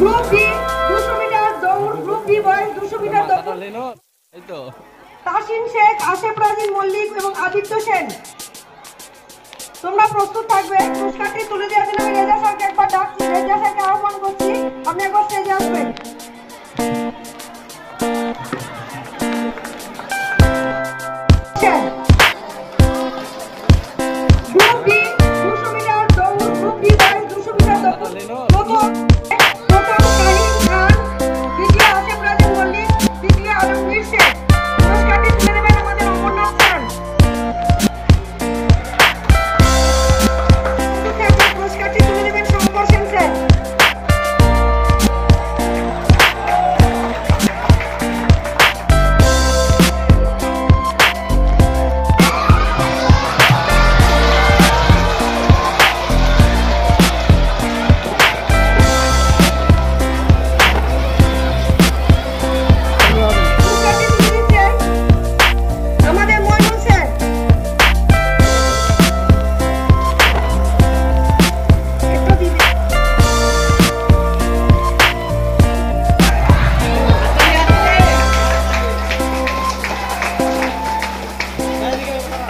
Group B 200 metre দৌড়, group B boys 200 metre দৌড়। এই তো তাসিন শেখ, আশেফ রাজিন মল্লিক এবং আদিত্য সেন, তোমরা প্রস্তুত থাকবে। পুরস্কারটি তুলে দেওয়ার জন্য আমি রেজা স্যারকে একবার ডাকছি, রেজা স্যারকে আহ্বান করছি, আপনি একবার স্টেজে আসবেন। গ্রুপ বি 200 মিটার দৌড়, গ্রুপ বি বয়েজ 200 মিটার দৌড়। প্রথম শাহিন খান, দ্বিতীয় আশেফ রাজিন মল্লিক, তৃতীয় আলমগীর শেখ। পুরস্কারটি তুলে দেবেন আমাদের অমরনাথ স্যার। পুরস্কারটি তুলে দেবেন শঙ্কর সেন স্যার।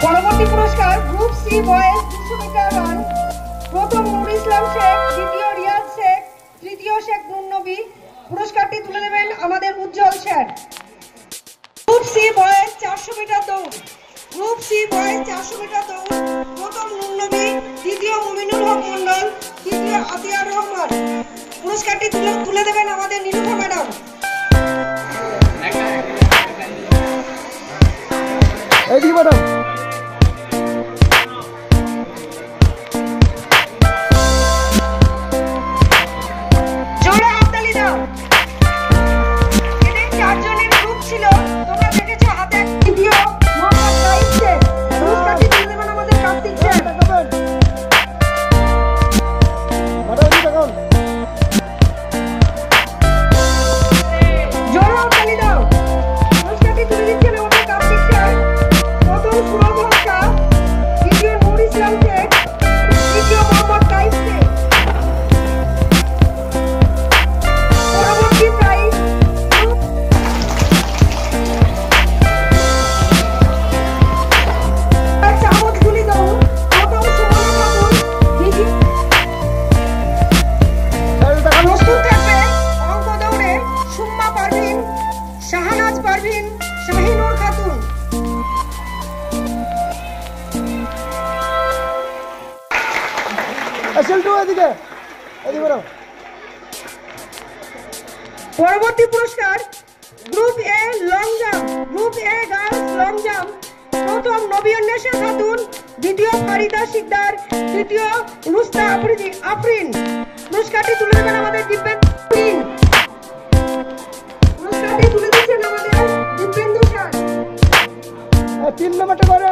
পরবর্তী পুরস্কার group C boys 200 metre run, প্রথম নুর ইসলাম শেখ, দ্বিতীয় রিয়াজ শেখ, তৃতীয় শেখ নুর নবী। পুরস্কারটি তুলে দেবেন আমাদের Ujjwal sir. Group C boys 400 metre দৌড়, গ্রুপ সি বয়েজ 400 মিটার দৌড়, প্রথম নুর নবী, দ্বিতীয় মুমিনুল হক মন্ডল, তৃতীয় আতিয়ার রহমান। পুরস্কারটি তুলে দেবেন আমাদের নীলুফা ম্যাডাম। এইদিকে ম্যাডাম। জোরে হাততালি দাও। এদের 4 জনের গ্রুপ ছিল, তোমরা দেখেছো হাতে ভিডিও মোহাম্মদ রাইস শেখ। পুরস্কারটি তুলে দেবেন আমাদের কার্তিক স্যার। জোরে হাততালি দাও। পুরস্কারটি তুলে দিচ্ছেন আমাদের কার্তিক স্যার। প্রথম সুরজ হক শাহ, দ্বিতীয় নুর ইসলাম শেখ, তৃতীয় মোহাম্মদ রাইস শেখ। পরবর্তী প্রাইজ চামচগুলি দৌড়, প্রথম সুমনা খাতুন, দ্বিতীয়। প্রস্তুত থাকবে অঙ্ক দৌড়ে সুম্মা পারভিন, শাহানাজ পারভিন, শাহিনুর খাতুন। পরবর্তী পুরস্কার group a long jump, group A girls long jump, প্রথম নবী অন্বেষা খাতুন, দ্বিতীয় ফারিদা শিকদার, তৃতীয় রুস্তা আফরিন। পুরস্কারটি তুলে দেবেন আমাদের দিব্যেন্দু। পুরস্কারটি তুলে দিচ্ছেন আমাদের দিব্যেন্দু স্যার। 3 নম্বরটা করে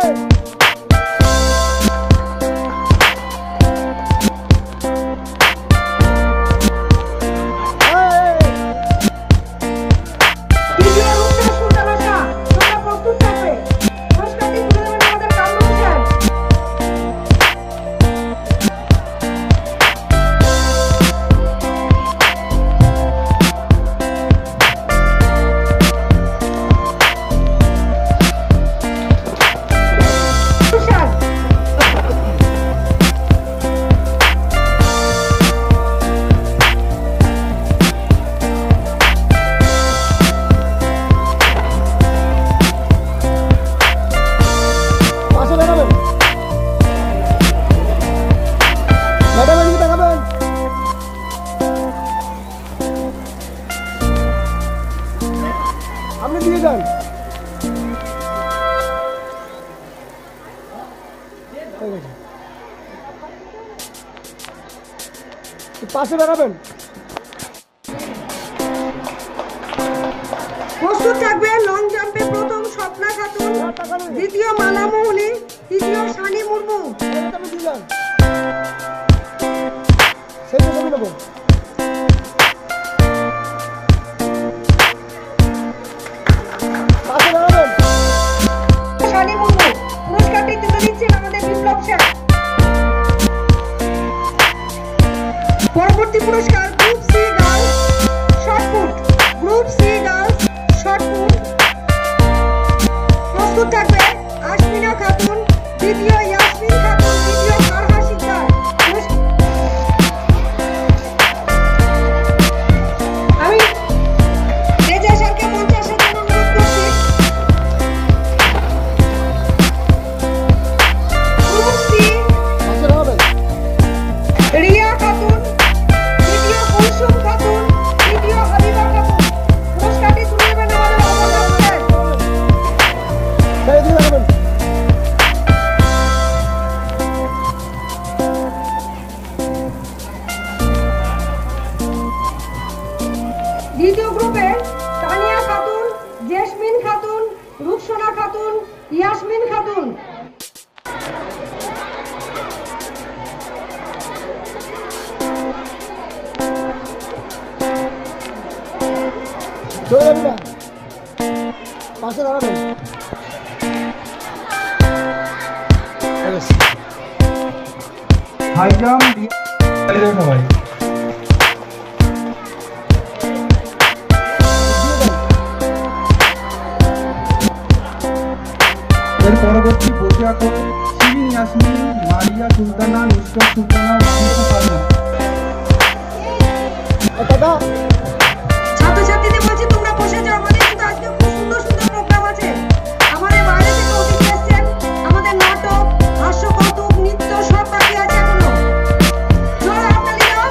তৃতীয় রুস্তা সুলতানা শাহ, তোমরা প্রস্তুত থাকবে। পুরস্কারটি তুলে দেবেন আমাদের কামরুল স্যার। আপনি দিয়ে যান। পাশে দাঁড়াবেন। প্রস্তুত থাকবে লং জাম্পে প্রথম স্বপ্না খাতুন, দ্বিতীয় মালা মোহনী, তৃতীয় সানি মুর্মু। সেটা ছবি নেব। পাশে দাঁড়াবেন। সানি মুর্মু। পুরস্কারটি তুলে দিচ্ছেন আমাদের বিপ্লব স্যার। পরবর্তী পুরস্কার গ্রুপ সি গার্লস সরে যাবি না, পাশে দাঁড়াবেন। হাই জাম্প সবাই। এর পরবর্তী বসে আছে শিরিন ইয়াসমিন, মারিয়া সুলতানা, নুসরাত সুলতানা, মাহমুদা ফারজানা। দাদা ছাত্রছাত্রীদের বলছি তোমরা বসে যাও, আমাদের কিন্তু আজকে খুব সুন্দর সুন্দর প্রোগ্রাম আছে। আমাদের বাইরে থেকে অতিথি এসেছেন, আমাদের নাটক, হাস্য কৌতুক, নৃত্য সব বাকি আছে এখনো। জোরে হাততালি দাও।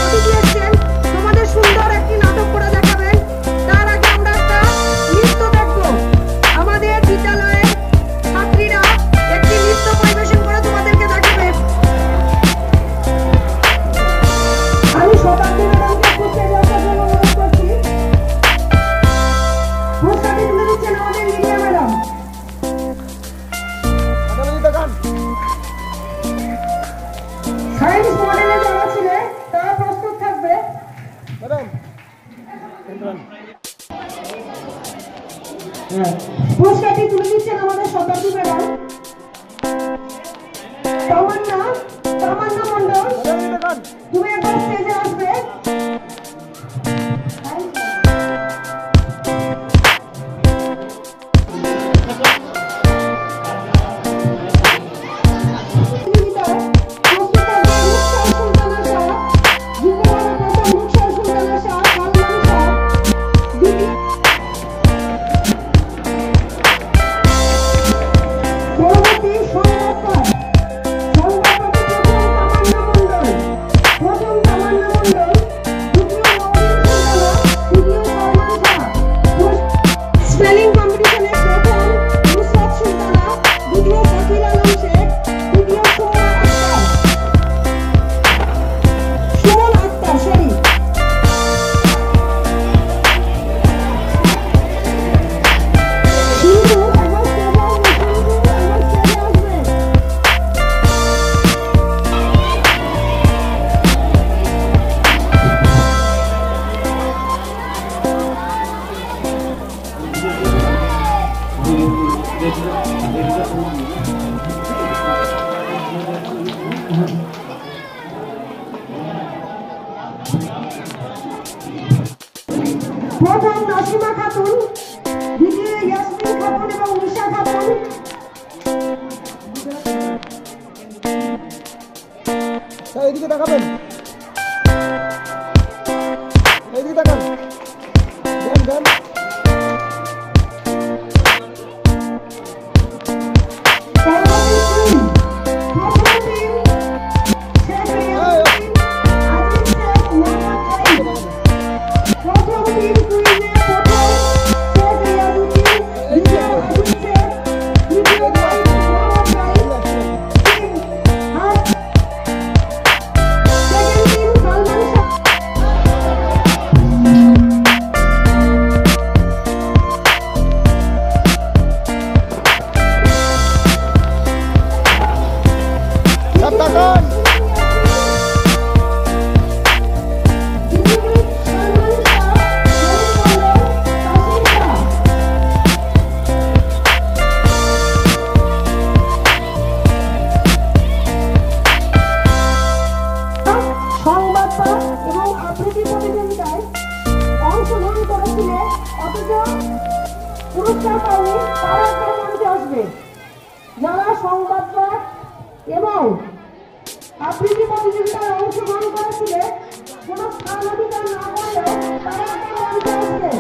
অতিথি এসেছেন, তোমাদের সুন্দর একটি নাটক করে দেখাবেন। তার আগে আমরা একটা নৃত্য দেখব। আমাদের বিদ্যালয়ের ছাত্রীরা একটি নৃত্য পরিবেশন করে তোমাদেরকে দেখাবে। আমি শতাব্দী ম্যাডামকে পুরস্কার দেওয়ার জন্য অনুরোধ করছি। পুরস্কারটি তুলে দিচ্ছেন আমাদের লিডিয়া ম্যাডাম। দেখান। সায়েন্স মডেলে যারা ছিলেন তারা প্রস্তুত থাকবে। ম্যাডাম পুরস্কারটি তুলে দিচ্ছেন আমাদের শতাব্দী ম্যাডাম। তামান্না মণ্ডল, দেখান। তুমি একবার স্টেজে আসবে। স্পেলিং কম্পিটিশনে প্রথম নুসরাত সুলতানা, দ্বিতীয় জাকির আলম শেখ, তৃতীয় সুমন আক্তার সরি। কিন্তু একবার স্টেজে আসবে, একবার স্টেজে আসবে। প্রথম নাসিমা খাতুন, দ্বিতীয় ইয়াসমিন খাতুন এবং নিশা খাতুন। স্যার এদিকে দেখাবেন, এদিকে দেখান। দেন দেন। পুরস্কার পাওনি তারা একবার মঞ্চে আসবে। যারা সংবাদ পাঠ এবং আবৃত্তি প্রতিযোগিতায় অংশগ্রহণ করেছিলেন, কোনো স্থান অধিকার না করলেও তারা একবার মঞ্চে আসবে।